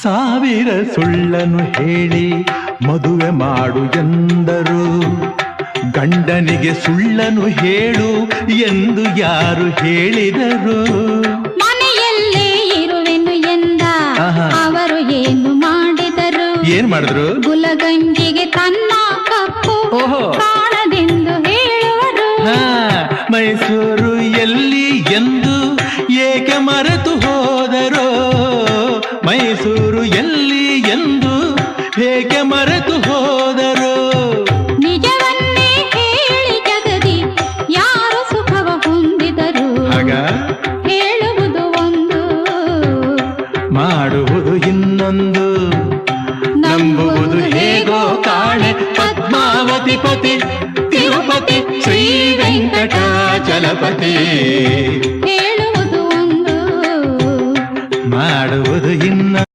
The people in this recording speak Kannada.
ಸಾವಿರ ಸುಳ್ಳನ್ನು ಹೇಳಿ ಮದುವೆ ಮಾಡು ಎಂದರು. ಗಂಡನಿಗೆ ಸುಳ್ಳನ್ನು ಹೇಳು ಎಂದು ಯಾರು ಹೇಳಿದರು? ಮನೆಯಲ್ಲೇ ಇರುವೆನು ಎಂದ ಅವರು ಏನು ಮಾಡಿದರು? ಏನ್ ಮಾಡಿದ್ರು? ಗುಲಗಂಜಿಗೆ ತನ್ನ ಕಪ್ಪು ಕಾಣದೆಂದು ಹೇಳುವರು. ಮೈಸೂರು ಎಲ್ಲಿ ಎಂದು ಏಕೆ ಮರೆತು ಹೋದರೋ? ಮೈಸೂರು ಎಲ್ಲಿ ಎಂದು ಏಕೆ ಮರೆತು ಹೋದರೋ? ನಿಜವನ್ನೇ ಹೇಳಿ ಜಗದಿ ಯಾರು ಸುಖವ ಹೊಂದಿದರು? ಆಗ ಹೇಳುವುದು ಒಂದು, ಮಾಡುವುದು ಇನ್ನೊಂದು. ನಂಬುವುದು ಹೇಗೋ ಕಾಣೆ ಪದ್ಮಾವತಿ ಪತಿ ತಿರುಪತಿ ಶ್ರೀ ವೆಂಕಟಾಚಲಪತಿ. ಹೇಳುವುದು ಒಂದು, ಮಾಡುವುದು ಇನ್ನೊಂದು.